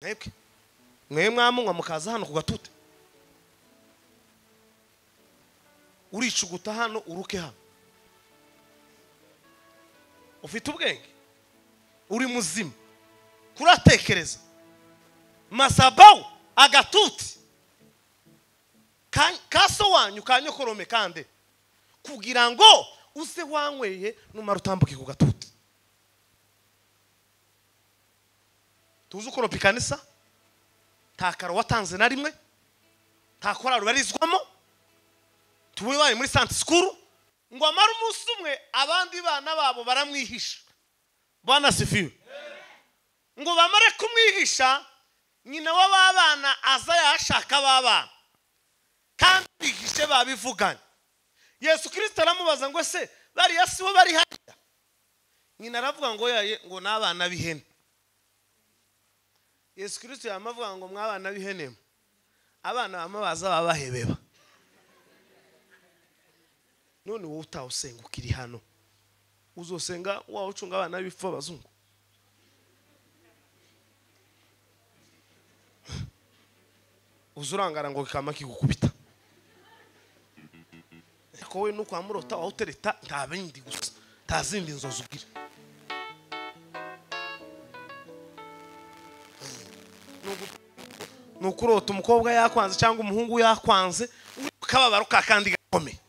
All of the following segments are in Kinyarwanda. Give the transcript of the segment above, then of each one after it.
Mwebwe mwe mwamunywa mukaza hano ku gatute uricuguta hano uruke hano ufite ubwenge uri muzima kuratekereza masabawu agatuti kaso wanyu kanyokorome kande kugira ngo uze wanyweye numara utambuke ku gatuti tuzi uko ropikanisa takaro watanze na rimwe takora rubarizwamo tuwe bari muri Sainte School ngo amara umunsi umwe abandi bana babo baramwihisha bwana sifiwe ngo bamare kumwihisha nyina w'abana aza yashaka baba kandi bihishe babivuganye Yesu Kristo aramubaza ngo se bari yasibo bari hariya nyina aravuga ngo yaye ngo nabana bihene Yesu Kristo yamavuga ngo mwabana bihene abana bamabaza babahebeba none wowe utawusenga ukiri hano uzosenga wawe ucunga abana bifu abazungu uzurangara ngo kama kigukubita ko we nuko amurota wawe utereta nta bindi gusa tazindi nzozo ugira nukurota umukobwa yakwanze cyangwa umuhungu yakwanze ukababaro kakandi gakome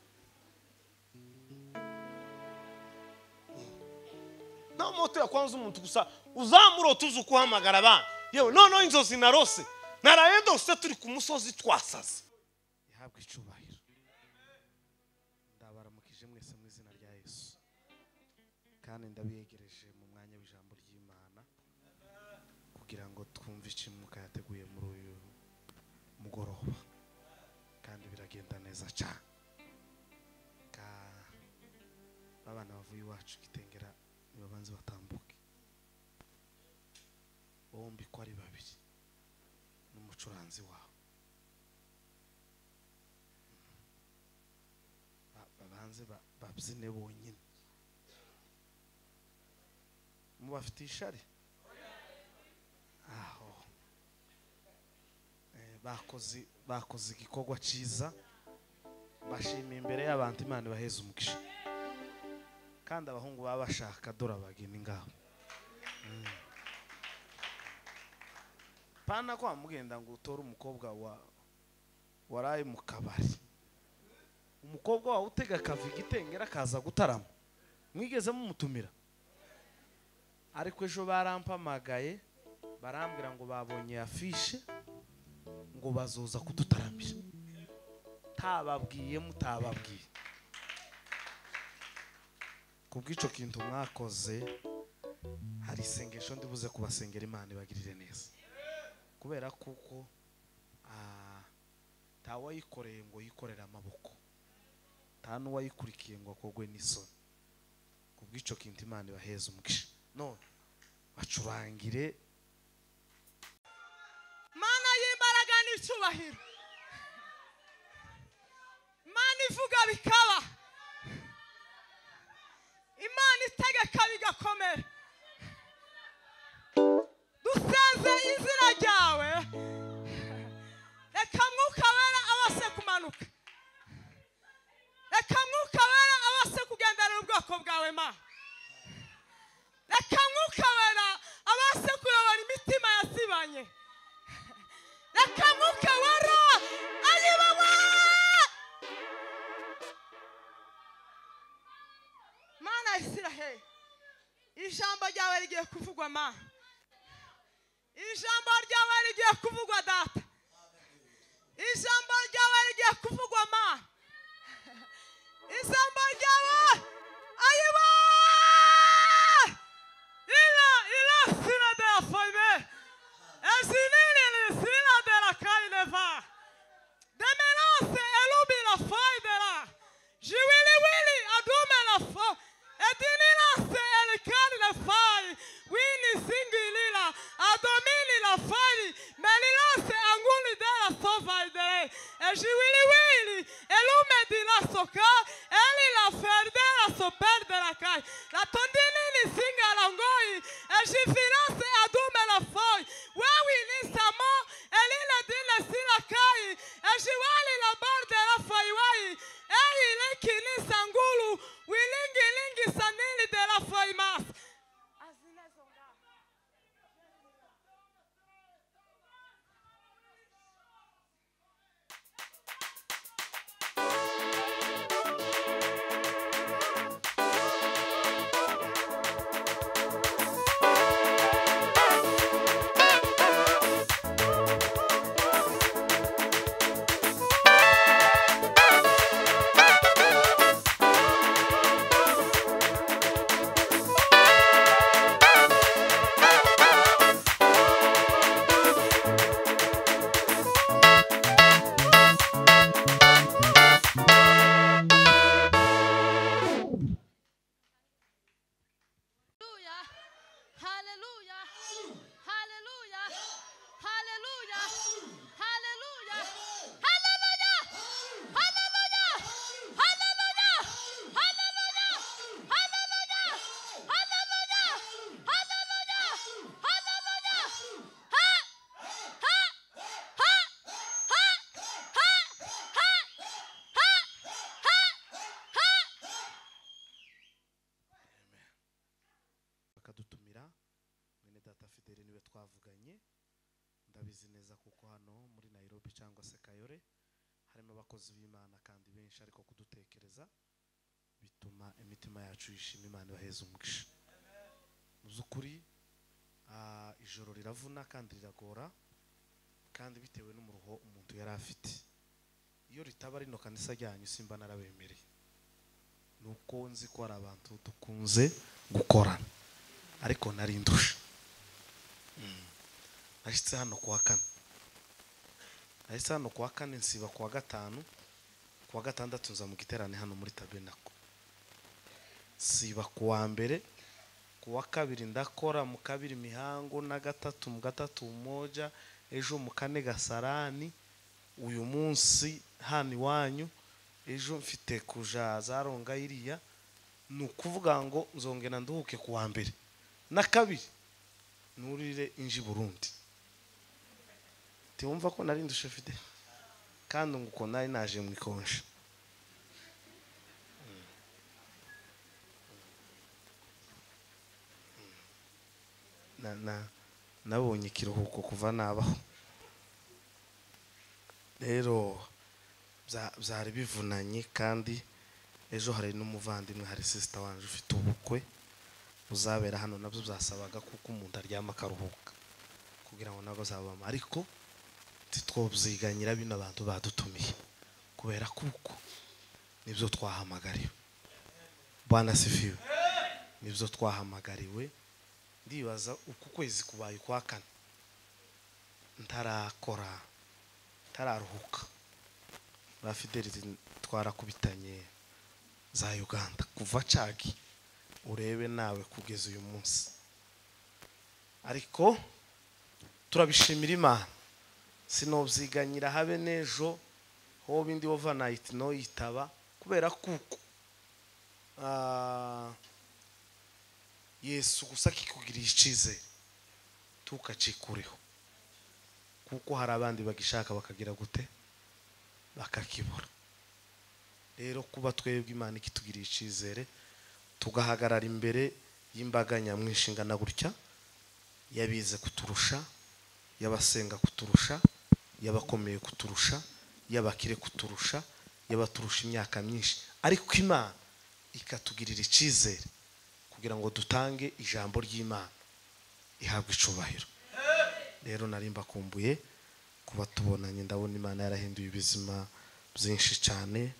na moto yakwanze umuntu gusa uzamurota uzukuhamagara abana yewe none inzozi narose narayendo use turi ku musozi twasaze ihabwe icubahiro ndabaramukije mwese mu izina rya Yesu kandi ndabiyegereje mu mwanya w'ijambo ry'Imana kugira ngo twumve ikimuka yateguye muri uyu mugoroba kandi biragenda neza cyane abana bavuye iwacu Kitengera nibabanze batambuke bombi ko ari babiri n'umucuranzi wawe babanze babyine bonyine mu bafite ishari aho bakoze igikorwa cyiza bashima imbere y'abantu Imana baheza umugisha kandi abahungu baba bashaka dora bageni ngabo pana ko amugenda ngo utore umukobwa waraye mu kabari umukobwa wawe utega kavi Gitengera kaza gutarama mwigeze mumutumira ariko ejo barampamagaye barambwira ngo babonye afishe ngo bazoza kudutaramisha tababwiye mutababwiye kubw'ico kintu mwakoze hari isengesho ndibuze kubasengera Imana ibagirire neza kubera kuko tawa yikoreye ngo yikorera amaboko tanu wayikurikiye ngo akogwe n'isoni kubw'ico kintu Imana ibaheza umugisha none bacurangire Mana y'imbaraga n'icyubahiro Imana ivuga bikaba Imana itegeka bigakomera dusenze izina ryawe reka mwuka wera abase kumanuka reka mwuka wera abase kugenderera ubwoko bwawe ma reka mwuka wera abase kurabana imitima yasibanye reka mwuka wera ayibaba Mana Israel ijambo ryawe rigiye kuvugwa ma ijambo ryawe rigiye kuvugwa data ijambo ryawe rigiye kuvugwa ma ijambo ryawe ayiba ila sina de la foibe ezinini ni sina de la kaineva de menace elubi la foibe la jiwili wili adume la fo edinila se elikani la fai wini singilila adomini la fai melila se anguli de la sova idere ejiwili wili elume di la soka eli la ferde la soper de la kai la tondini ni singa la ngoi ejifila se adume la foi wewi ni ndabizi neza kuko hano muri Nairobi cyangwa se Kayore harimo abakozi b'Imana kandi benshi, ariko kudutekereza bituma imitima yacu yishima. Imana ibaheze umugisha. Mu by'ukuri ijoro riravuna kandi riragora, kandi bitewe n'umuruho umuntu yari afite. Iyo ritaba rino kanisa ryanyu simba narabemereye, nuko nzi ko ari abantu dukunze gukorana, ariko narindusha. Nashitse hano kuwa kane, nsiba kuwa gatanu, kuwa gatandatu nza mu giterane hano muri Tabernacle, siba kuwa mbere, kuwa kabiri ndakora, mu kabiri mihango, na gatatu mu gatatu umoja, ejo mu kane Gasarani, uyu munsi hano iwanyu, ejo mfite kuja za Ronga iriya. Ni ukuvuga ngo nzongera nduhuke kuwa mbere na kabiri nurire inji Burundi. Tiwumva ko nari ndushe fide kandi nguko nari naje mu ikonje. Nabonye ikiruhuko kuva nabaho. Rero byari bivunanye, kandi ejo hari n'umuvandimwe, hari sister wanje ufite ubukwe uzabera hano, nabyo byasabaga kuko umuntu aryama akaruhuka kugira ngo nabo zabama, ariko titwobyiganyira bino abantu badutumiye kubera kuko nibyo twahamagariwe. Bwana sifiwe. Nibyo twahamagariwe. Ndibaza uku kwezi kubaye kwa kane ntarakora, ntararuhuka. Ba Fidelity twarakubitanye za Uganda kuva cagi urebe nawe kugeza uyu munsi, ariko turabishimira Imana. Sinobyiganyira habe nejo ho bindi overnight no yitaba kubera kuko Yesu gusa kikugira icizere tukacikureho, kuko hari abandi bagishaka bakagira gute bakakibura. Rero kuba twebwe Imana ikitugira icizere tugahagarara imbere y'imbaga nyamwinshi ingana gutya, yabize kuturusha, yabasenga kuturusha, yabakomeye kuturusha, yabakire kuturusha, yabaturusha imyaka myinshi, ariko Imana ikatugirira icizere kugira ngo dutange ijambo ry'Imana ihabwe icubahiro. Rero narimba kumbuye kuba tubonanye, ndabona Imana yarahinduye ibizima byinshi cyane.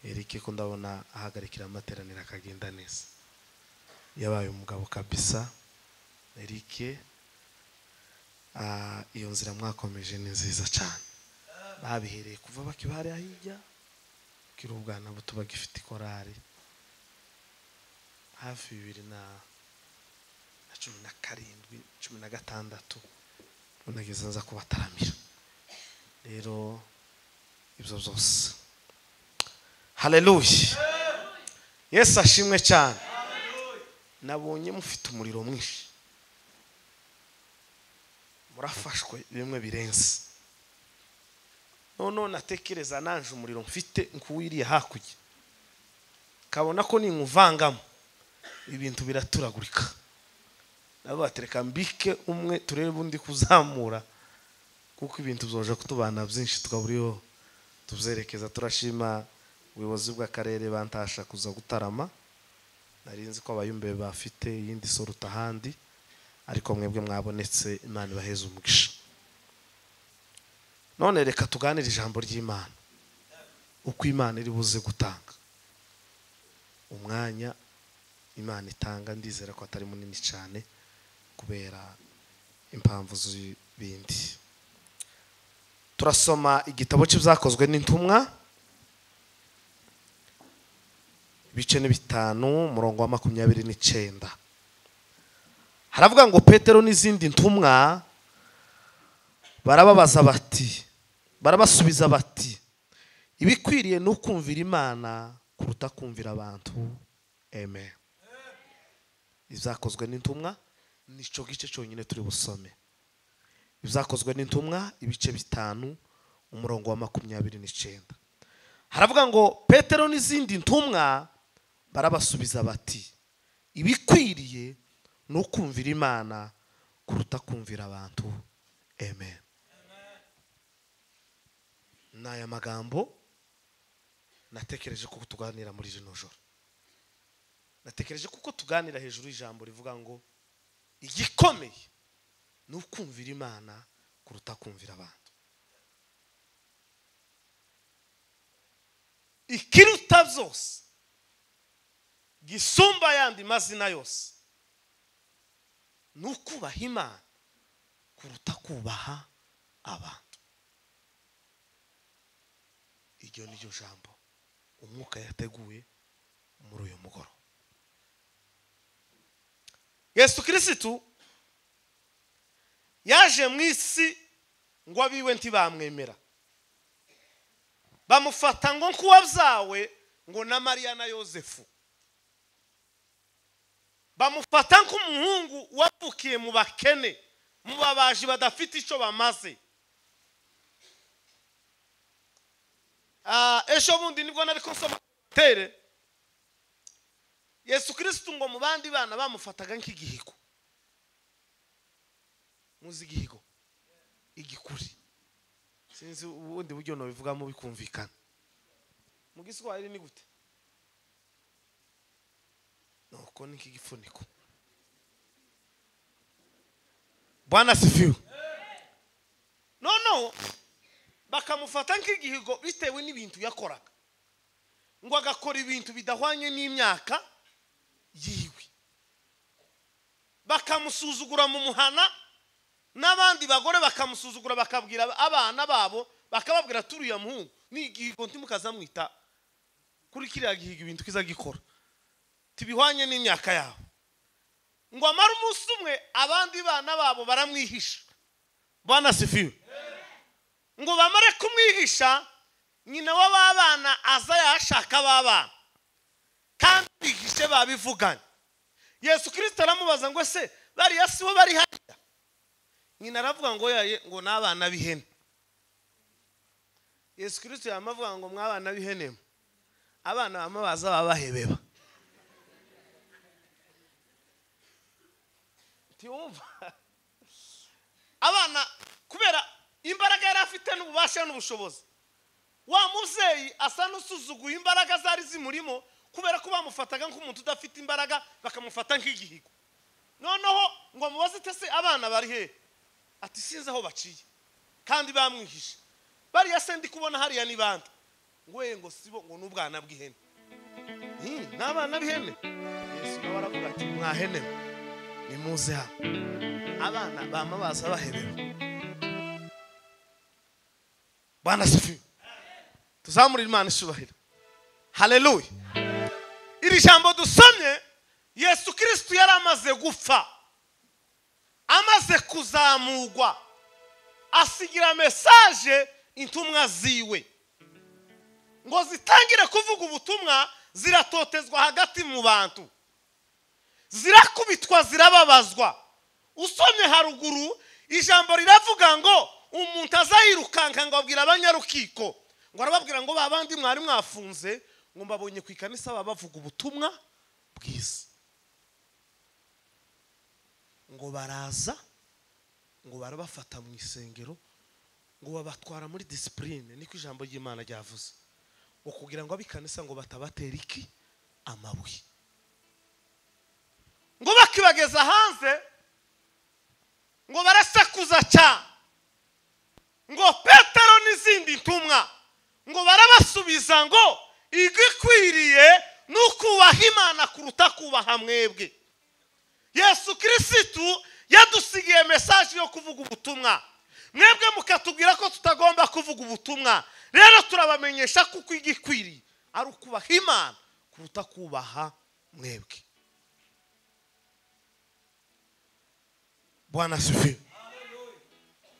Eric ko ndabona ahagarikira amateraniro akagenda neza, yabaye umugabo kabisa. Eric iyo nzira mwakomeje ni nziza cyane, babihereye kuva bakibare ahijya kirubwana buto bagifite korari hafi 2017 16 unageze nza kubataramira. Rero ibyo byose, haleluya, Yesu ashimwe cyane. Nabonye mufite umuriro mwinshi, murafashwe bimwe birenze. None natekereza nanje umuriro mfite nkuwiriye hakujya, kabona ko ninkuvangamo ibintu biraturagurika. Nabo batereka mbike umwe turebe undi kuzamura, kuko ibintu byoje kutubana byinshi tukaburiyo tubyerekeza. Turashima ubuyobozi bw'akarere bantasha kuza gutarama. Narinzi ko abayumbe bafite yindi soruta handi, ariko mwebwe mwabonetse. Imana ibaheze umugisha. None reka tuganire ijambo ry'Imana, uko Imana iri buze gutanga umwanya. Imana itanga ndizera ko atari munini cyane kubera impamvu z'ibindi. Turasoma igitabo cy'ibyakozwe n'intumwa, ibice ni 5 umurongo wa 29. Haravuga ngo Petero n'izindi ntumwa barabasubiza bati ibikwiriye no kumvira Imana kuruta kumvira abantu. Amen. Ibyakozwe n'intumwa nico gice cyonyine turi busome. Ibyakozwe n'intumwa ibice 5 umurongo wa 29. Haravuga ngo Petero n'izindi ntumwa barabasubiza bati ibikwiriye no kumvira Imana kuruta kumvira abantu. Amen. aya magambo natekereje ko tuganira muri rino joro. Natekereje kuko tuganira hejuru y'ijambo rivuga ngo igikomeye ni ukumvira Imana kuruta kumvira abantu. Ikiruta byose gisumba yandi mazina yose ni ukubaha Imana kuruta kubaha abantu. Iryo ni ryo jambo umwuka yateguye muri uyu mugoro. Yesu Kristo yaje mu isi ngo abiwe ntibamwemera, bamufata ngo nkuwabyawe ngo na Mariya na Yosefu, bamufata nk'umuhungu wavukiye mu bakene, mu babaji badafite icyo bamaze. Ejo bundi nibwo nari kusoma tere Yesu Kristo ngo mu bandi bana bamufataga nk'igihigo. Muzi igihigo, igikuri, sinzi ubundi buryo no bivugamo bikumvikana. Mu Giswahili ni gute? Nuko ni igifuniko. Bwana sifiwe. No bakamufata nk'igihigo bitewe n'ibintu yakoraga, ngo agakora ibintu bidahwanye n'imyaka yiwe. Bakamusuzugura mu muhana, n'abandi bagore bakamusuzugura, bakabwira abana babo, bakababwira turiya muhungu ni igihigo ntimukazamwita kuri kiriya gihigo ibintu kiza gikora tibihwanye n'imyaka yabo. Ngo amara umunsi umwe abandi bana babo baramwihisha. Bwana sifiwe. Ngo bamare kumwihisha, nyina w'abana aza yashaka babana kandi bihishe babivuganye. Yesu Kristo aramubaza ngo se bariya sibo bari hariya? Nyina aravuga ngo n'abana b'ihene. Yesu Kristo yamavuga ngo mwabana b'ihene, abana bamabaza babahebeba. Tiumva abana kubera imbaraga yari afite n'ububasha n'ubushobozi, wa muvyeyi asa n'usuzuguye imbaraga zari zimurimo kubera ko bamufataga nk'umuntu udafite imbaraga, bakamufata nk'igihigo. Noneho ngo mubaze tese abana bari he? Ati sinzi aho baciye kandi bamwihisha. Bariya se ndi kubona hariya ni bande? Ngo sibo, ngo n'ubwana bw'ihene. N'abana b'ihene. Yesu nawe aravuga ati mwahene nimuze hano. Abana bamabaza bahebeba. Bwana sifiwe. Tuzamurira Imana ishubahiro. Haleluya. Iri jambo dusomye, Yesu Kristo yari amaze gupfa, amaze kuzamurwa, asigira message intumwa ziwe ngo zitangire kuvuga ubutumwa. Ziratotezwa hagati mu bantu, zirakubitwa, zirababazwa. Usomye haruguru ijambo riravuga ngo umuntu azayirukanka ngo abwira abanyarukiko, ngo arababwira ngo babandi mwari mwafunze ngo mbabonye ku ikanisa bavuga ubutumwa bwiza. Ngo baraza, ngo barabafata mu isengero, ngo babatwara muri discipline, niko ijambo ry'Imana ryavuze, ngo kugira ngo abikanisa ngo batabatera iki amabuye. Ngo bakibageza hanze, ngo barasakuza cyane, ngo Petero n'izindi ntumwa ngo barabasubiza ngo igikwiriye n'ukubaha Imana kuruta kubaha mwebwe. Yesu Kristo yadusigiye message yo kuvuga ubutumwa, mwebwe mukatubwira ko tutagomba kuvuga ubutumwa. Rero turabamenyesha kuko igikwiriye ari ukubaha Imana kuruta kubaha mwebwe. Bwana sifiwe.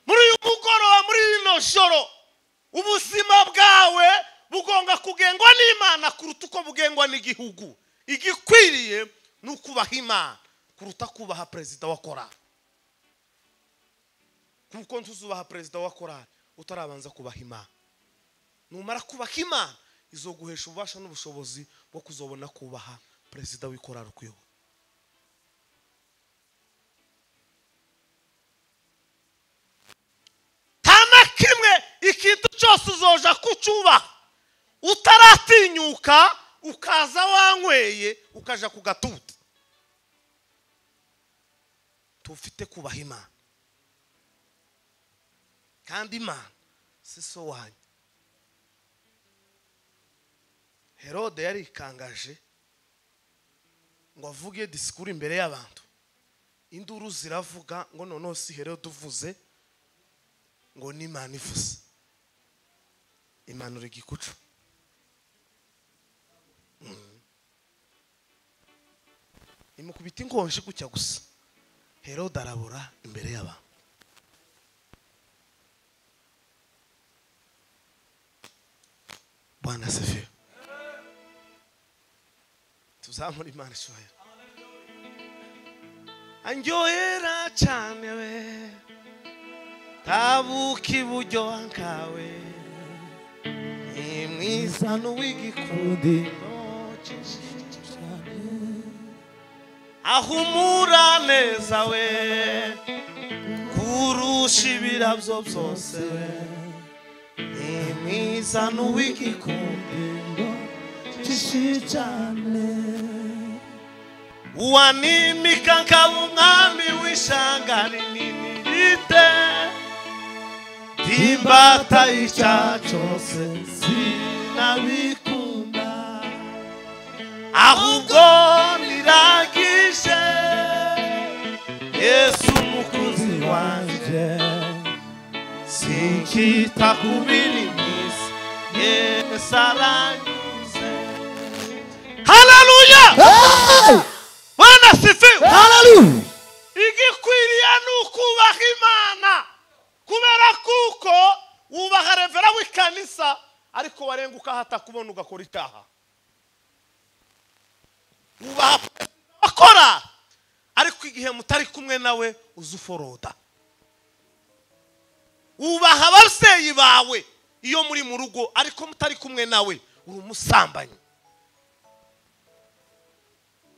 Muri uyu mugoroba, muri rino joro, ubuzima bwawe bugonga kugengwa n'Imana kuruta uko bugengwa n'igihugu. Igikwiriye n'ukubaha Imana kuruta kubaha perezida wa korali. Kuko ntuzubaha perezida wa korali utarabanza kubaha Imana. Numara kubaha Imana izoguhesha ububasha n'ubushobozi bwo kuzobona kubaha perezida w'ikorali ukuyobora. Kimwe ikintu cyose uzoja ucubaha utaratinyuka ukaza wanyweye ukaja ku gatuti. Tufite kubaha Imana, kandi Imana si so wanyu. Herode yarikangaje ngo avuge disikuru imbere y'abantu, induru ziravuga ngo noneho si Herode uvuze, ngo ni Imana ivuze. Imana uri gikucu. Imukubita ingonje gutya gusa, Herode arabura imbere y'abantu. Bwana asifiwe. Tuzamura Imana ishobora. Anjoyera cyane we, tabuka iburyo wankawe, mwiza n'uw'igikundi, ahumura neza we, kurusha ibirabyo byose we, mwiza n'uw'igikundi cyane, uwanimika nkaba umwami w'ishanga rinini rite, imbata y'icyaha cyose sinabikunda, ahubwo niragije Yesu umukunzi wanje, sinkita ku biri mw'isi, Yesu aranyuze. Haleluya! Bwana asifiwe. Hallelujah. Igikwiriye n'ukubaha Imana, kubera kuko wubaha revera w'ikanisa ariko warenguka hata kubona ugakora itaha. Wubaha akora ariko igihe mutari kumwe nawe uzuforoda. Wubaha ababyeyi bawe iyo muri mu rugo ariko mutari kumwe nawe uri umusambanyi.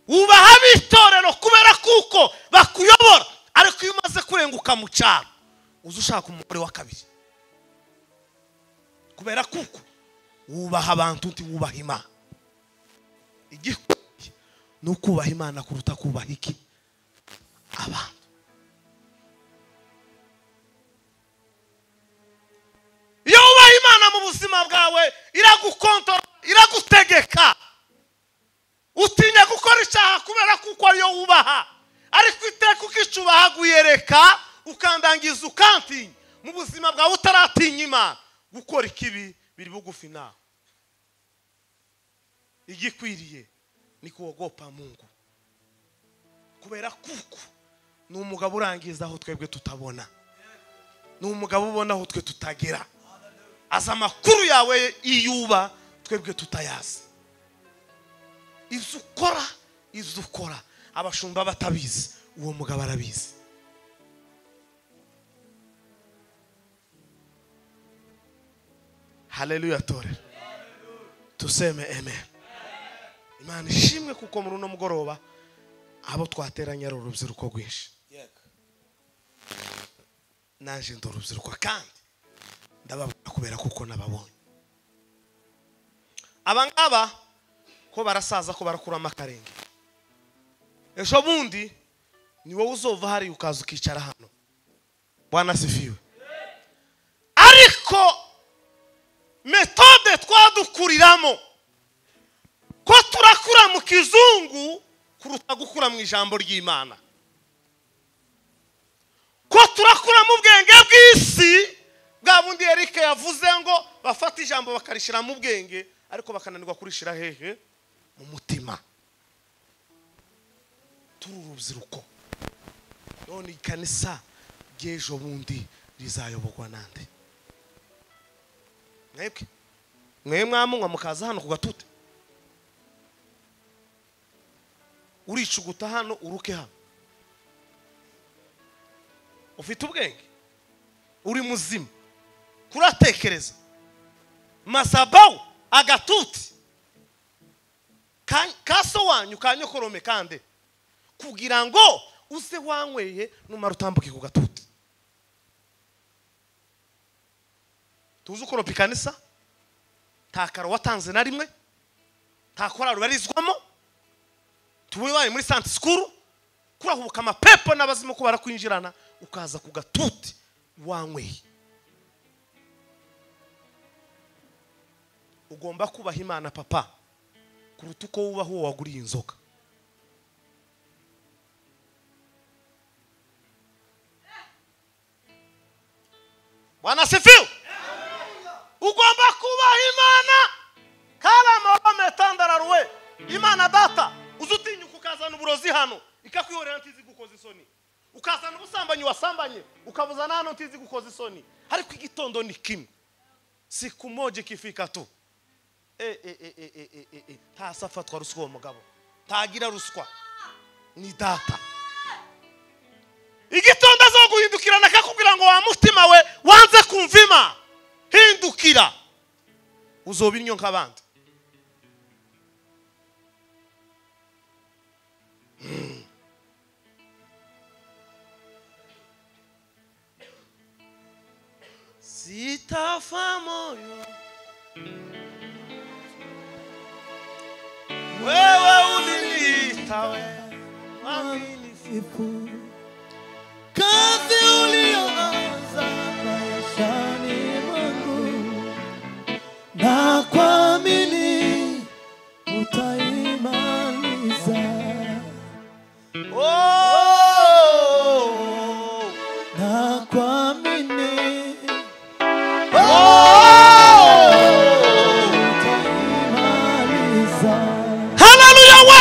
Wubaha bitorero kubera kuko bakuyobora ariko iyo umaze kurenguka mu cyaro uzushaka umugore wa kabiri. Kubera kuko wubaha abantu uti wubaha Imana. Igikwiye nukubaha Imana kuruta kubaha iki abantu. Iyo wubaha Imana mu buzima bwawe iragukontora, iragutegeka. Utinya gukora icyaha kubera kuko ariyo wubaha, ariko iteka ukicubaha guyereka ukandangiza ukantinya. Mu buzima bwawe utaratinya Imana gukora ikibi biri bugufi nawe. Igikwiriye ni kuogopa Mungu, kubera kuko ni umugabo urangiza aho twebwe tutabona, ni umugabo ubona aho twe tutagera, aza amakuru yawe iyuba twebwe tutayazi. Izo ukora abashumba batabizi, uwo mugabo arabizi. Haleluya tore. Tuseme amen. Imana ishimwe kuko muri uno mugoroba abo twateranye ari urubyiruko rwinshi. Naje ndo urubyiruko kandi ndababona kubera kuko nababonye. Abangaba ko barasaza ko barakura amakarenge. Ejo bundi ni wowe uzova hari ukaza ukicara hano. Bwana asifiwe. Ariko metode twadukuriramo ko turakura mu kizungu kuruta gukura mu ijambo ry'Imana, ko turakura mu bwenge bw'isi bwa bundi Eric yavuze ngo bafata ijambo bakarishira mu bwenge ariko bakananirwa kurishira hehe mu mutima. Tururubyiruko none ikanisa byejo bundi rizayobokwa nande? Mwebwe mwamunywa mukaza hano ku gatute, uricuguta hano uruke hano. Ufite ubwenge, uri muzima, kuratekereza masabawu agatuti kaso wanyu kanyokorome kande kugira ngo use wanyweye numara utambuke ku gatuti. Tuzi ukoropa ikanisa nta karo watanze na rimwe, nta korari ubarizwamo, tubaye muri Sainte School, kurahubuka amapepo n'abazimu ko barakwinjirana ukaza ku gatuti wanyweye. Ugomba kubaha Imana papa kuruta uko wubaha uwo waguriye inzoga. Bwana sifiwe. Ugomba kubaha Imana kala mama tandararuwe. Imana data uzutinyuka ukazana uburozi hano ikakwihorera ntizi gukoza isoni, ukazana ubusambanyi wasambanye ukabuzana hano ntizi gukoza isoni. Ariko igitondo ni kimwe, siku moja ikifika tu ntasafatwa ruswa uwo mugabo, ntagira ruswa, ni data. Igitondo azoguhindukirana akakubwira ngo wa mutima we wanze kumvima, hindukira uzoba innyo nk'abandi. Sitafa moyo wewe uliniita mwaminifu, kazi ulioanza maishani mwangu na kuamini utaimaliza. Na kuamini utaimaliza. Hallelujah we.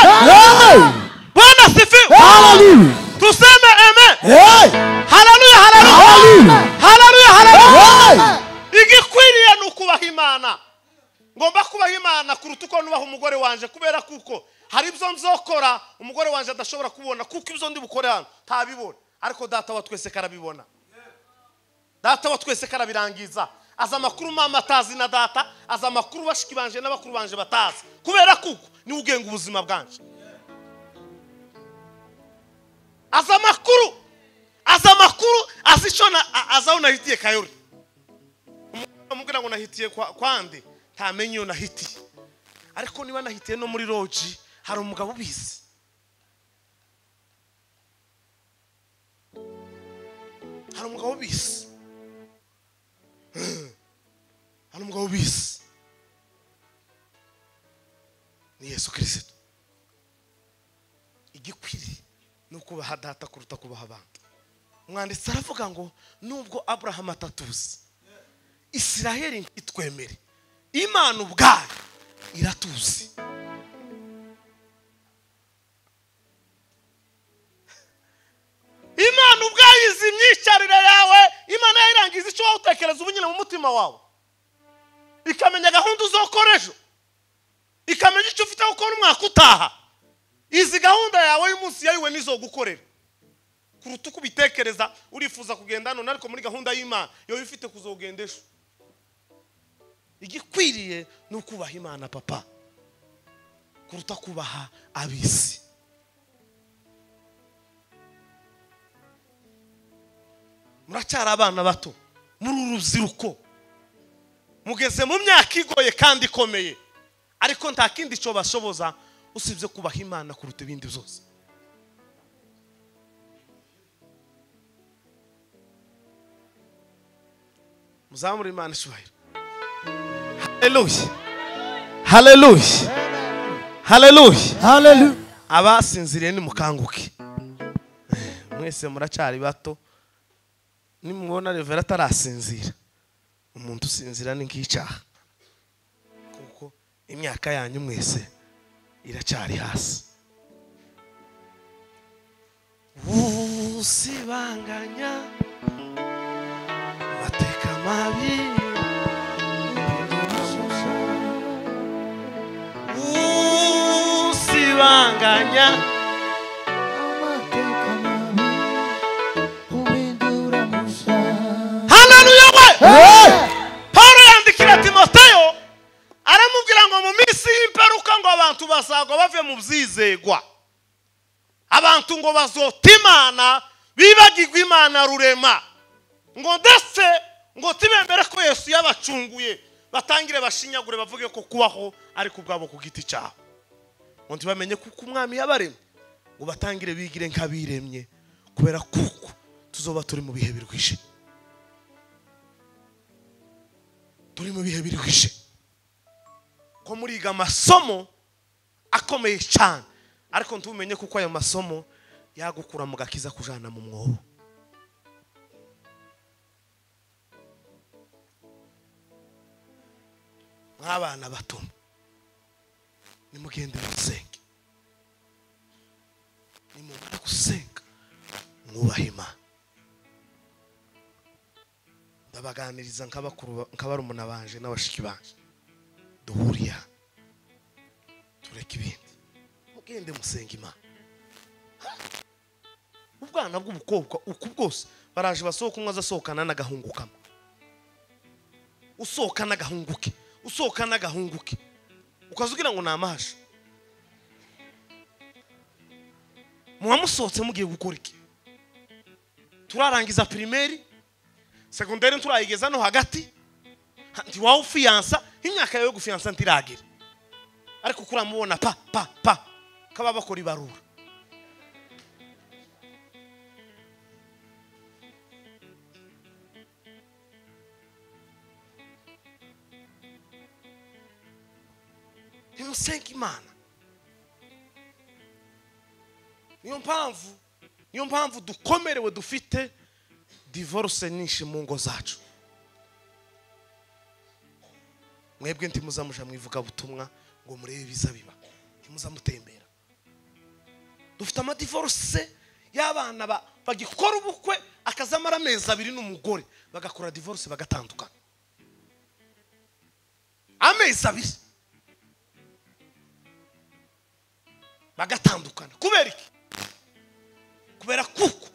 Bwana sifiwe. Hallelujah. Tuseme amen. Hey. Hallelujah, hallelujah. Hallelujah. Hallelujah, hallelujah. Hey. Igikwiriye nukubaha Imana. Ngomba kubaha Imana kuruta uko nubaha umugore wanje, kubera kuko hari ibyo nzokora umugore wanje adashobora kubona, kuko ibyo ndi bukore hano ntabibona, ariko data wa twese karabibona. Data wa twese karabirangiza. Aza makuru mama atazi na data, aza makuru bashiki banje n'abakuru banje batazi, kubera kuko ni ugenga ubuzima bwanje. Aza makuru azishona aza unahitiye kayori, umubwira ngo nahitiye kwande ntamenye yo nahitiye, ariko niba nahitiye no muri roji hari umugabo ubizi. Hari umugabo ubizi. Hari umugabo ubizi, ni Yesu Kristo. Igikwiriye nukubaha data kuruta kubaha abantu. Umwanditsi aravuga ngo nubwo Abraham atatuzi, Isiraheli ntitwemere, Imana ubwayo iratuzi. Imana ubwayo izi imyicarire yawe, Imana yayirangiza icyo wawe utekereza ubunyine mu mutima wawe, ikamenya gahunda uzokora ejo, ikamenya icyo ufite gukora umwaka utaha. Izi gahunda yawe y'umunsi yayiwe nizo gukorera kuruta uko ubitekereza. Urifuza kugenda none ariko muri gahunda y'Imana yo ifite kuzogendesha. Igikwiriye nukubaha Imana papa kuruta kubaha abisi. Muracyari abana bato, muri urubyiruko, mugeze mu myaka igoye kandi ikomeye, ariko nta kindi cyo bashoboza usibye kubaha Imana kuruta ibindi byose. Muzamure Imana ishubahiro. Hallelujah. Hallelujah. Hallelujah. Hallelujah. Abasinziriye ni mukanguke. Mwese muracyari bato. Nimubona Revera atarasinzira, umuntu usinzira ni nk'icyaha, kuko imyaka yanyu mwese iracyari hasi. Usibanganya mateka mabi, usibanganya Timoteyo aramubwira ngo mu minsi y'imperuka ngo abantu bazagwa bave mu byizegwa, abantu ngo bazota Imana bibagirwa Imana rurema, ngo ndetse ngo tibembere ko Yesu yabacunguye batangire bashinyagure bavuge ko kubaho ari kubwabo ku giti cyabo ngo ntibamenye kuko umwami yabaremye ngo batangire bigire nk'abiremye kubera kuko tuzoba turi mu bihe birwishe ko muriga amasomo akomeye cyane ariko ntumenye kuko ayo masomo yagukura mu gakiza kujana mu mwobo nk'abana bato nimugende musenge nimumara gusenga mwubaha Imana ndabaganiriza nk'abarumuna banje n'abashiki banje duhuriya tureka ibindi mugende musenga Imana ubwana bw'ubukobwa uku bwose baraje basohoka umwe azasohokana n'agahungu kamwe usohoka n'agahunguke ukazugira ngo namaje muhamusohotse mugiye gukora iki turarangiza primaire secondaire turayigeza no hagati nti wawe fiança imyaka yo gufiança ntiragera ariko kuramubona pa kaba bakora ibarura nimusenga Imana niyo mpamvu dukomerewe dufite divorce nyinshi mu ngo zacu mwebwe ntimuzamuja mwivuga butumwa ngo murebe biza biba ntimuzamutembera dufite ama divorce y'abana bagikora ubukwe akazamara amezi 2 n'umugore bagakora divorce bagatandukana amezi 2 bagatandukana kubera iki kubera kuko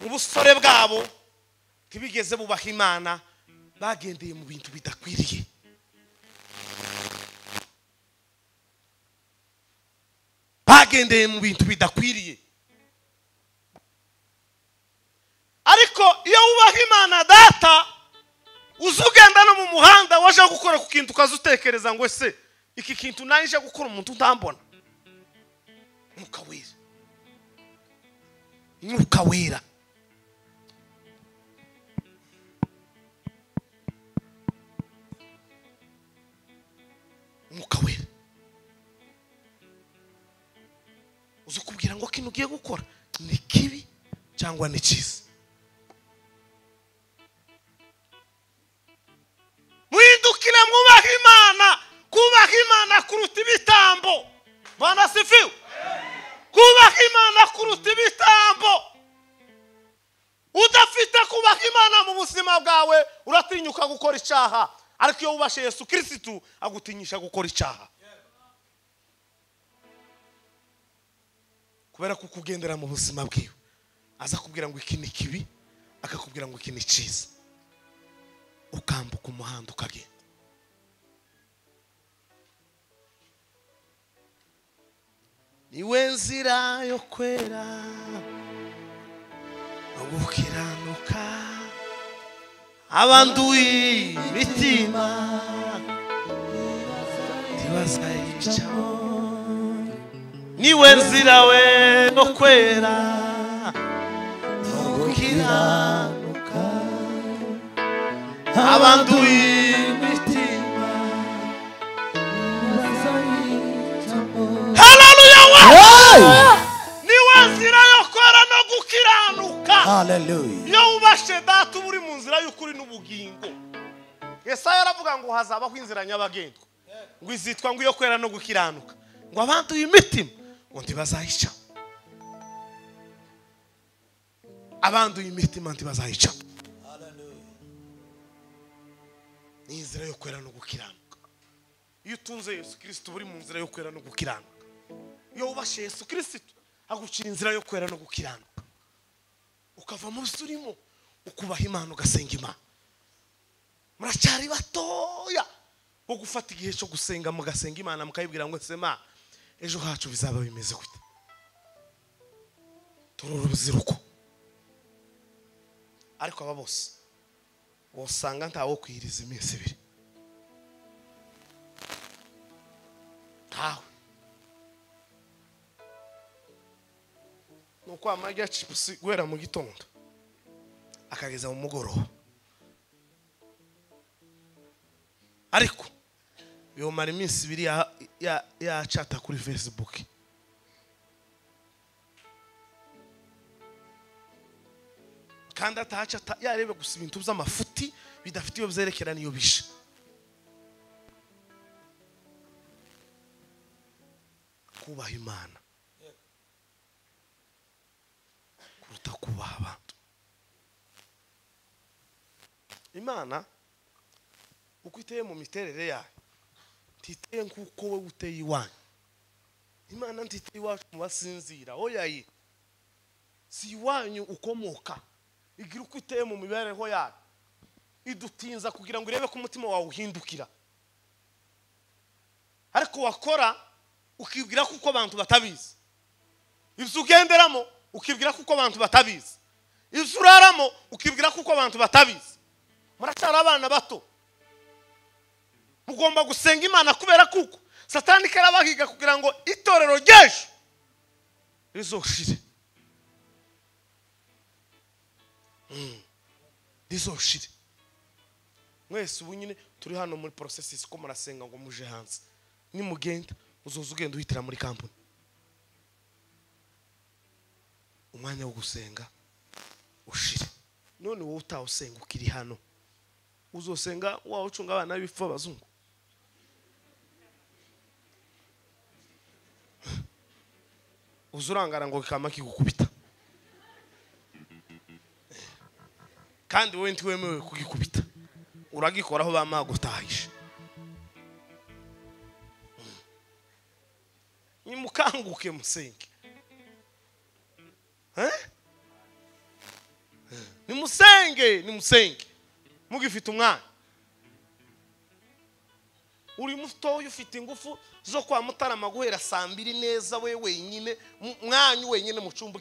ubusore bwabo tibigeze bubaha Imana bagendeye mu bintu bidakwiriye ariko iyo ubaha Imana data uzugenda no mu muhanda waje gukora ku kintu kazutekereza ngo ese iki kintu naje gukora umuntu utambona Mwuka wera uzukubwira ngo kino ugiye gukora ni kibi cyangwa ni cyiza muhindukire mwubaha Imana kubaha Imana kuruta ibitambo Bwana sifiwe kubaha Imana kuruta ibitambo udafite kubaha Imana mu buzima bwawe uratinyuka gukora icyaha ariko iyo ubashe Yesu Kristo agutinyisha gukora icyaha kubera kukugendera mu buzima bwiwe aza kubwira ngo iki ni kibi akakubwira ngo iki ni cyiza ukambuka umuhanda ukagenda niwe nzira yo kwera no gukiranuka abanduye imitima ntibazayicamo niwe nzira we no kwera no gukiranuka abanduye imitima ntibazayicamo. Hallelujah! niwe nzira yo kwera no gukiranuka. Hallelujah! iyo ubashe data uri mu nzira y'ukuri n'ubugingo Yesaya aravuga ngo hazabaho inzira nyabagendwa ngo izitwa ngo iyo kwera no gukiranuka ngo abanduye imitima ngo ntibazayica abanduye imitima ntibazayica. Ni inzira yo kwera no gukiranuka. Iyo utunze Yesu Kristo uri mu nzira yo kwera no gukiranuka iyo ubashe Yesu Kristo agucira inzira yo kwera no gukiranuka ukava mu surimo ukubaha Imana ugasenga Imana. Muracyari batoya bo gufata igihe cyo gusenga mugasenga Imana mukayibwira ngo sema ejo hacu bizaba bimeze gute. Tururu uruziruko ariko aba bose usanga ntawo kwiriza iminsi 2 kwama ya chips guhera mu gitondo akageza mu mugoroba ariko yo mara iminsi ibiri ya chata kuri Facebook kandi atahaca yarebe gusa ibintu by'amafuti bidafite iyo byerekera niyo bisha kubaha Imana kuruta kubaha abantu. Imana uko iteye mu miterere yayo titeye nkuko we uteye iwanyu. Imana ntiteye iwacu mu basinzira oya si iwanyu ukomoka igira uko iteye mu mibereho yayo idutinza kugira ngo irebe ko umutima wawe uhindukira ariko wakora ukibwira kuko abantu batabizi ibyo ugenderamo ukibwira kuko abantu batabizi ibyo uraramo ukibwira kuko abantu batabizi. Muracyari abana bato mugomba gusenga Imana kubera kuko Satani karabahiga kugira ngo itorero ryejo rizoshire rizoshire. Mwese ubu nyine turi hano muri processes ko murasenga ngo muje hanze nimugenda uzoza ugenda uhitira muri kampani umwanya wo gusenga ushire. None wowe utawusenga ukiri hano uzosenga wawe ucunga abana b'ifu bazungu uzurangara ngo kama kigukubita kandi wowe ntiwemewe kugikubita uragikoraho bamagutahisha. Nimukanguke musenge nimusenge mugifite umwana uri mutoyo ufite ingufu zo kwa Mutarama guhera saa 2 neza we wenyine mwanyu wenyine mu cyumba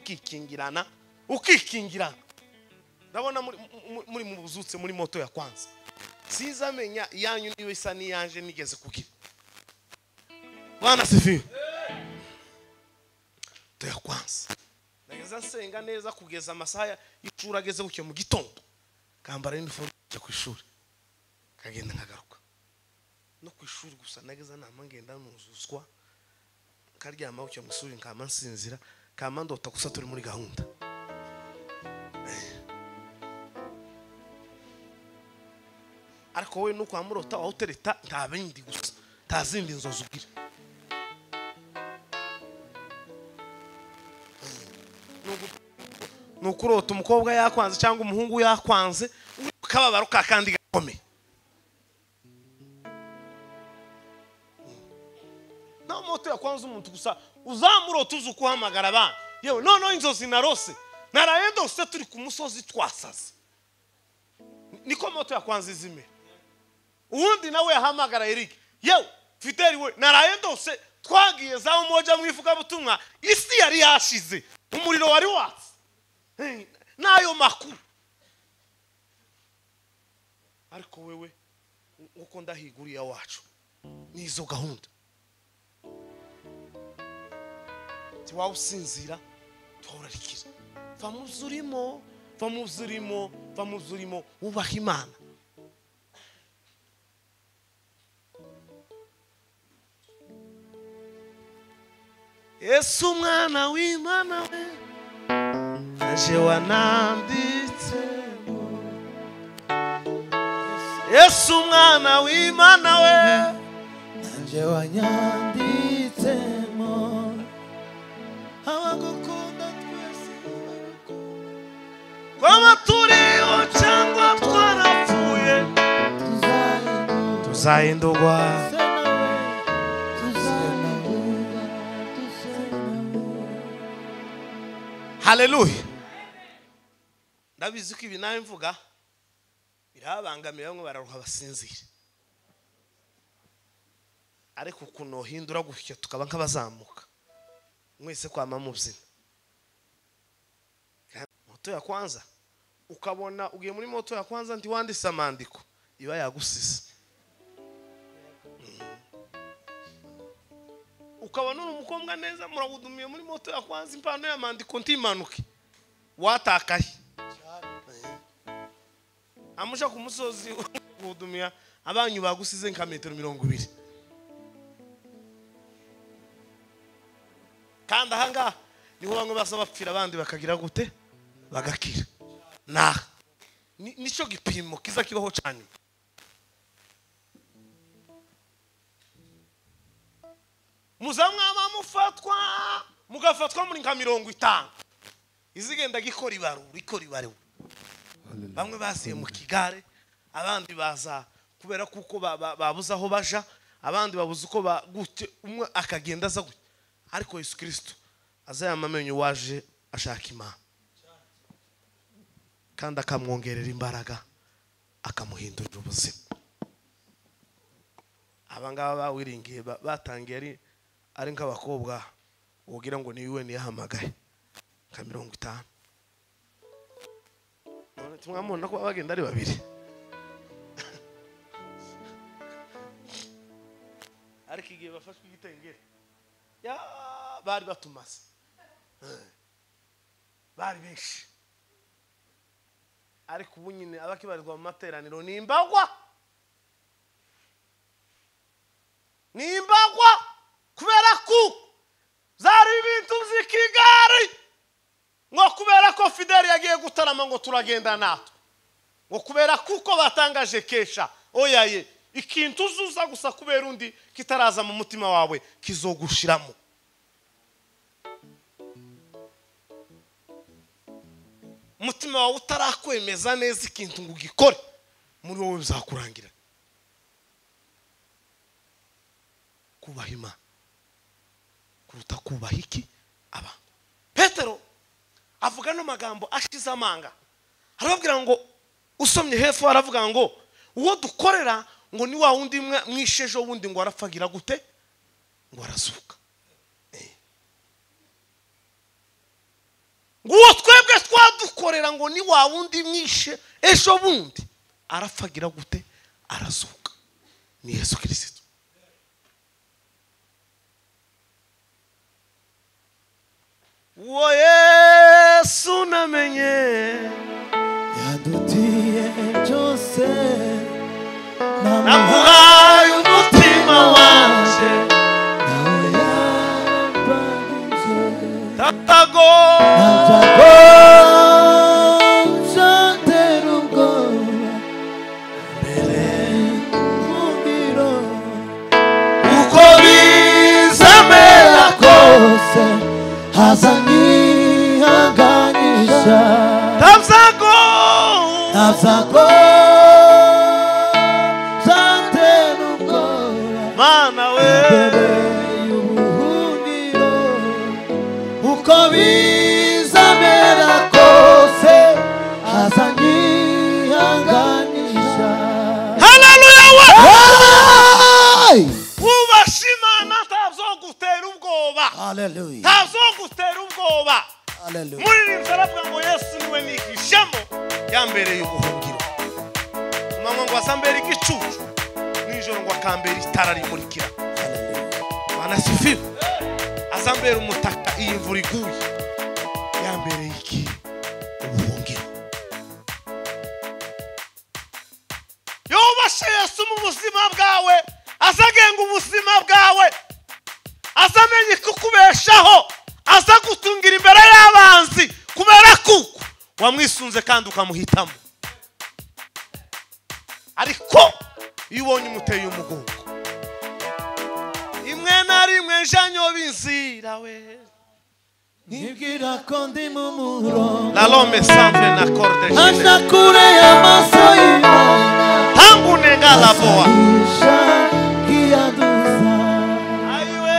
ukikingirana ndabona muri mu buzutse muri moto ya kwanza siza menya yanyu niwe isa niyanje nigeze kugira Bwana sifiwe to ya kwanza nageza nsenga neza kugeza amasaha y'icura ageze buke mu gitondo kambara uniform cyo kwishuri kagenda nkagaruka no kwishuri gusa nageza nama ngenda nuzuzwa karyama buke mu suri nkama nsinzira kama ndota gusa turi muri gahunda ariko we nuko amurota aho tereta ntabindi gusa tazindi nzozugira nukurota umukobwa yakwanze cyangwa umuhungu yakwanze ukababaro kakandi gakome na moto yakwanze umuntu gusa uzamurota uzukuhamagara abana yewe none inzozi narose narayendo use turi ku musozi twasaze niko moto yakwanze izime uwundi nawe yahamagara Eric yewe Fideli we narayendo use twagiye za umoja mwivuga butumwa isi yari yashize umuriro wari watse nayo makuru ariko wewe uko ndahiguriya wacu nizo gahunda tiwa usinzira tworarikira famuzurimo ubaha Imana. Yesu mwana w'Imana we aje wananditsemo Yesu mwana w'Imana we aje wanyanditsemo abagukunda twese kwama turiho cyangwa twarapfuye tuzahindurwa. Hallelujah. Ndabizi ko ibi nawe mvuga birabangamiye bamwe bararuha basinzira ariko kuno hindura gutya tukaba nk'abazamuka mwese kwama mubyina moto ya kwanza ukabona ugiye muri moto ya kwanza ndi wandisa amandiko iba yagusize ukabona umukobwa neza muragudumiye muri moto ya kwanza impano ya mandiko ntimanuke watakaye amusha ku musozi gudumiya abanyu bagusize nka metero 20 kandi ahanga niho bamwe basaba bapfira abandi bakagira gute bagakira nico gipimo kiza kibaho cyane muzamwama mugafatwa muri nka 50 izigenda gikora ibaru bamwe basiye mu kigare abandi baza kubera kuko babuza aho baja abandi babuza uko gute umwe akagenda aza gute ariko Yesu Kristo azayamamenyo waje ashaka Imana kandi akamwongerera imbaraga akamuhindurira ubuzima abangaba bawiringiye batangiye ari nk'abakobwa wogira ngo niwe niyahamagaye nka 50 none tumwamona ko bagenda ari babiri ariko igihe bafashwe igitengere ya bari batumaze bari benshi ariko ubu nyine abakibarizwa mu materaniro nimbagwa kubera ko zari ibintu z'ikigari ngo kubera ko Fideli yagiye gutarama ngo turagenda natwe ngo kubera kuko batangaje kesha oyaye ikintu uzuza gusa kubera undi kitaraza mu mutima wawe kizogushiramo mutima wawe utarakwemeza neza ikintu ngo gikore muri wowe bizakurangira kubaha Imana kuruta kubaha iki abantu. Petero avuga no magambo ashize amanga arababwira ngo usomye hepfo aravuga ngo uwo dukorera ngo ni wa wundi mwishejo wundi ngo arafagira gute ngo arazuka ngo twebwe twadukorera ngo ni wa wundi mwishe ejo bundi arafagira gute arazuka ni Yesu Kristo. Uwo Yesu namenye yadutiye byose namuhaye umutima wanje nawe yambagije tatago nzatera ubwoba mbere y'umuriro uko bizamera kose haza nihanganisha ntabzago nzatera ubwoba mana we mbere y'ubuhungiro uko bizamera kose haza nihanganisha. haleluya we Hey! ubashimana ntazogutera ubwoba Hallelujah. ntazogutera ubwoba Hallelujah. muri nzaravuga ngo Yesu niwe nigishamo yambereye ubuhungiro mama ngo asambere igicucu nijoro ngo akambere itara rimurikira mana sifiwe azambere umutaka iyi mvura iguye yambereye iki ubuhungiro yubashe Yesu mu buzima bwawe azagenga ubuzima bwawe azamenye kukubeshaho aza gutungira imbere y'abanzi kubera kuko wamwisunze kandi ukamuhitamo ariko iyo ubonye umuteye umugongo imwe na rimwe janyo binzira we Nibwira ko ndi mu murongo la lome sample na corde aja kure y'amaso y'Imana tangu nenga la boa isha kiyaduza aiwe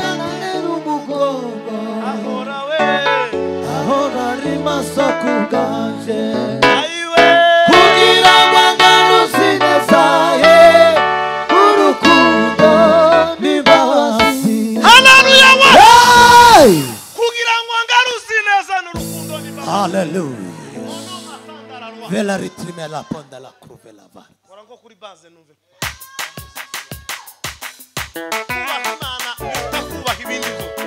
ananera umugongo ahora we ahora ari maso ku bwanje aiwe kugira ngo angaruze neza ye urukundo n'imbabazi. haleluya we Hey! kugira ngo ngaruzi neza n'urukundo niba Hallelujah. asandararwa Vela ritrime la ponda la cruve la va. kora nko kuri base numve kubaha Imana biruta kubaha ibindi byose.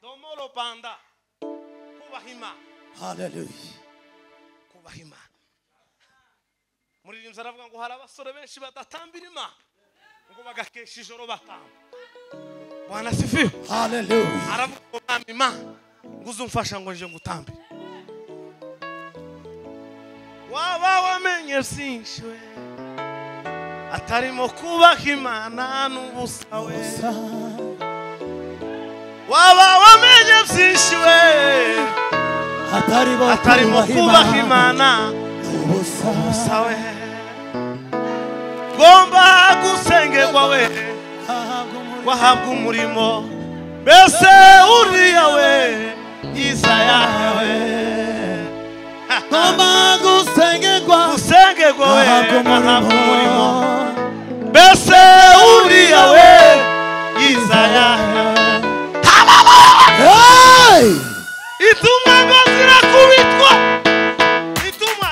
Domolo panda. Kubahima. Hallelujah. Kubahima. Muririmbyi aravuga ngo hari abasore benshi badatambira Imana ngo bagakesha ijoro batamba. Bwana sifiwe. Hallelujah. Aravuga ngo mwami Imana ngo uzumfasha ngo nje ngutambire. Waba wamenye sinshwe atarimo kubaha Imana n'ubusa we waba wamenye byinshi we atarimo kubaha Imana n'ubusa we gomba gusengerwa we wahabwa umurimo mbese uriya we Isaya we gomba gusengerwa we wahabwa umurimo mbese uriya we Isaya itumwa ngo zirakubitwa itumwa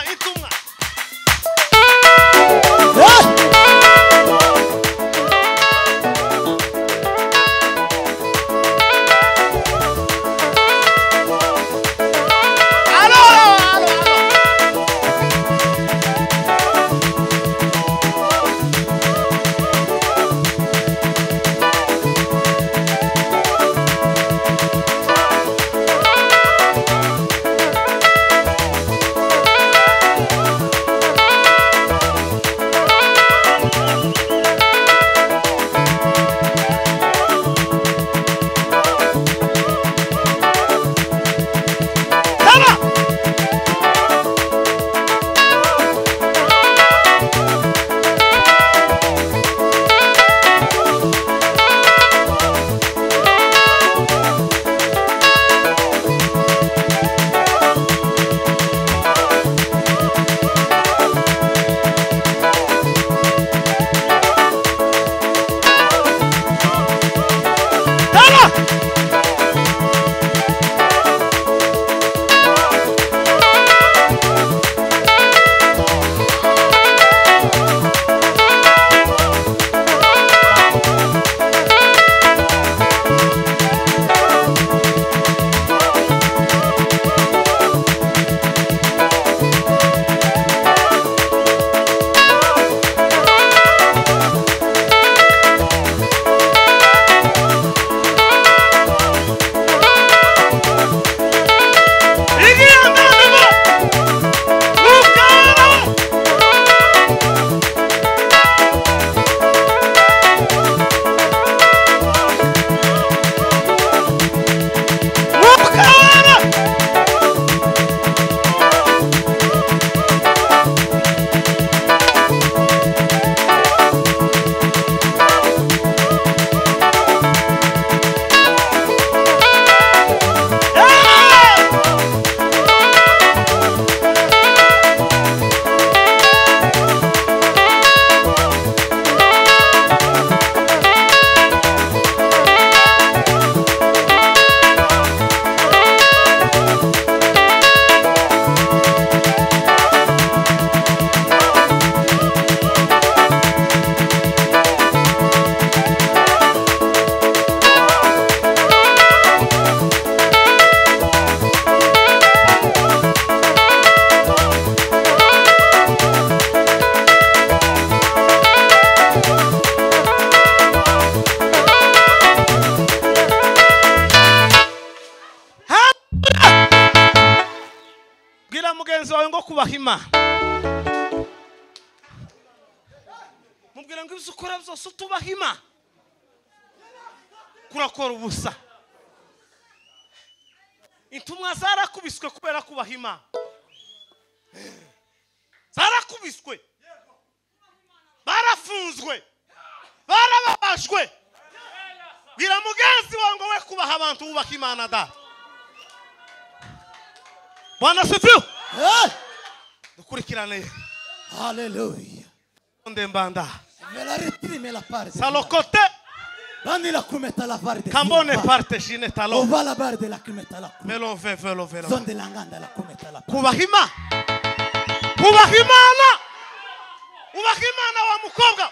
mubwira ngo ibyo ukora byose utubaha Imana kurakora ubusa intumwa zarakubiswe kubera kubaha Imana zarakubiswe barafunzwe barababajwe bwira mugenzi wangu we kubaha abantu bubaha Imana da Bwana sifiwe dukurikirane Hallelujah. ndembanda Vela reprime la parte. salokote Bandi la kumeta la parte. kambone parte shine talo Ova la parte la kumeta la. melo velo Zonde la nganda la kumeta la. kubahima ubahimana wa mukobwa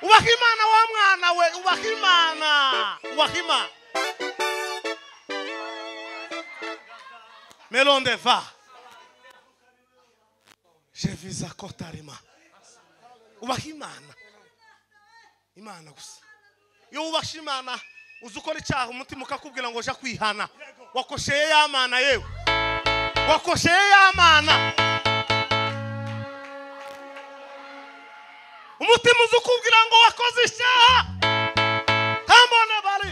ubahimana wa mwana we ubahima melonde va je vis à kotarima ubahimana Imana gusa yo ubashimana uzukora icyaha umutima ukakubwira ngo je kwihana wakosheye y'amana yewe wakosheye y'amana umutima uzi ukubwira ngo wakoze icyaha tambone bari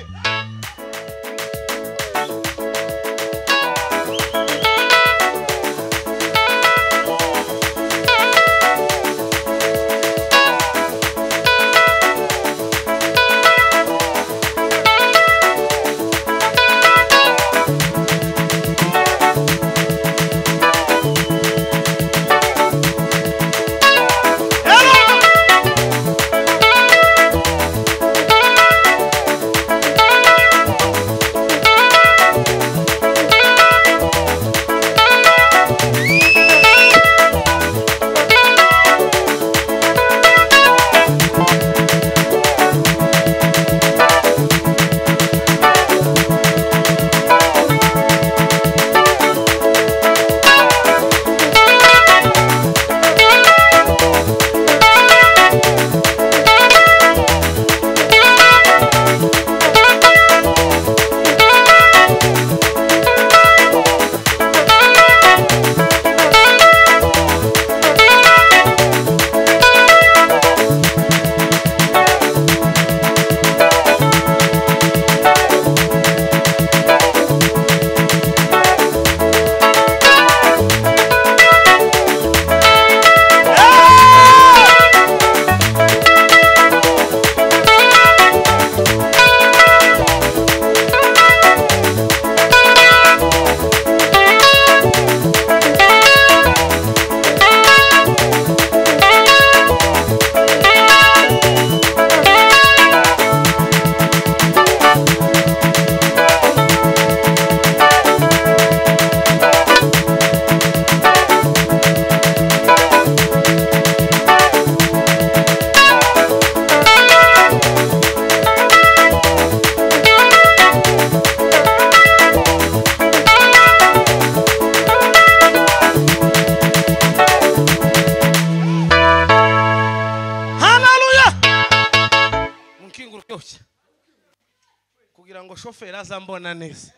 kugira ngo shoferi azambona neza.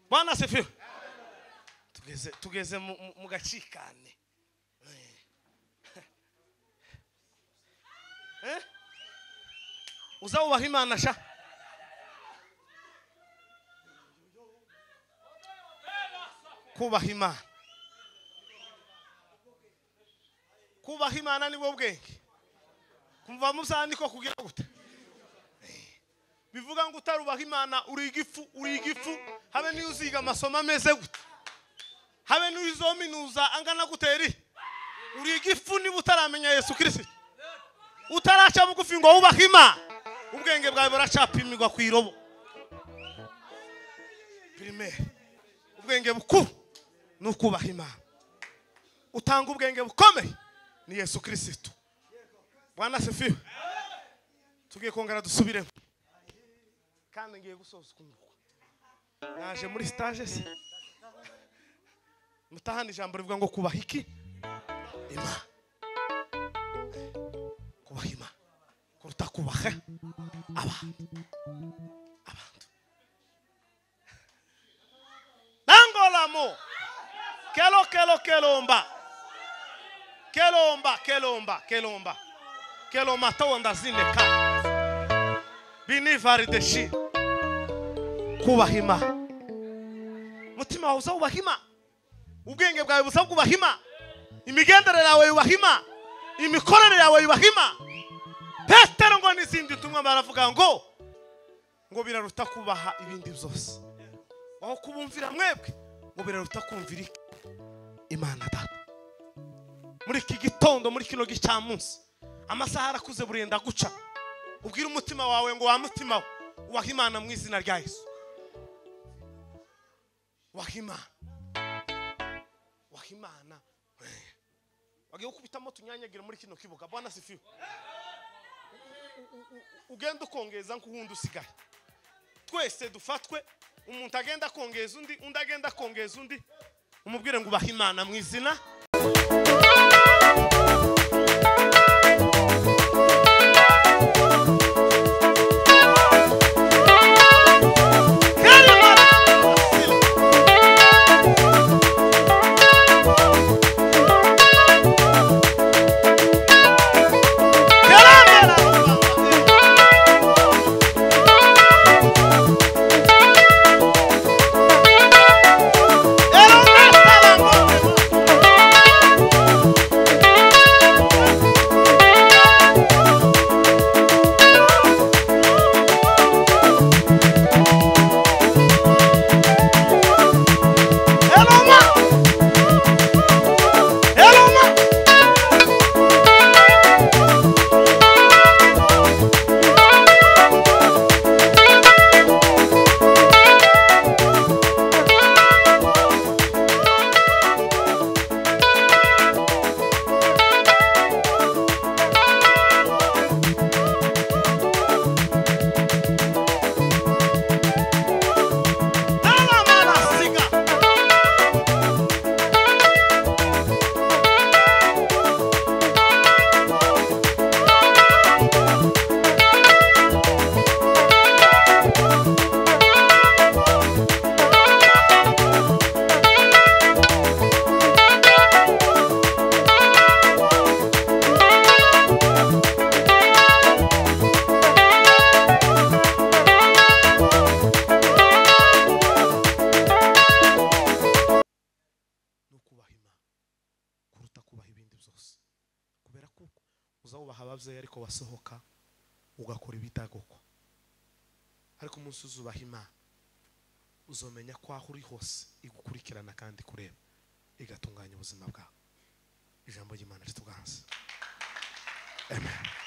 Bwana asifiwe. Tugeze mu gacikane. Uzawubaha Imana sha. Kubaha Imana. Kubaha Imana ni bwo bwenge. Kumva muzandiko kugira gute. Bivuga ngo utarubaha Imana uri igifu habe ni uziga amasomo ameze gute. Habe ni uzominuza angana guteri. Uri igifu ni butaramenya Yesu Kristo. Utaracha bugufi ngo wubaha Imana. Ubwenge bwawe buracapimirwa ku irobo. Primaire. Ubwenge bukuru nukubaha Imana. Utanga ubwenge bukomeye ni Yesu Kristo. Bwana asifiwe. Tugiye kongera dusubiremo. Kandi ngiye gusoza kunguko. Naje muri stage se. Mutahana ijambo rivuga ngo kubaha iki? Imana. Kubaha Imana. Kuruta kubaha abantu. Nangolamo. Kelomba. Keloma tonda zineka. Bini varideshi. Kubaha Imana. Mutima wawe uzabubaha Imana. Ubwenge bwawe buzabubaha Imana. Imigendere yawe yubaha Imana. Imikorere yawe yubaha Imana. Petero ngo n'izindi ntumwa baravuga ngo biraruta kubaha ibindi byose. Aho kubumvira mwebwe ngo biraruta kumvira Imana Data. Muri iki gitondo muri kino gicamunsi amasaha arakuze burenda guca. Ubwira umutima wawe ngo wa mutima ubaha Imana mu izina rya Yesu. Wahima. Wagiye ukubitamo tunyanyagira muri kino kibuga. Bwana asifiwe. Ugenda ukongeza nkuhundi usigaye. Twese dufatwe umuntu agenda kongeza undi agenda kongeza undi. Umubwire ngo ubaha Imana mu izina. uzawubaha ababyeyi ariko wasohoka ugakora ibitagokwa. Ariko umunsi uzubaha Imana uzomenya ko aho uri hose igukurikirana kandi kureba igatunganya ubuzima bwawe. Ijambo ry'Imana rituganze. Amen.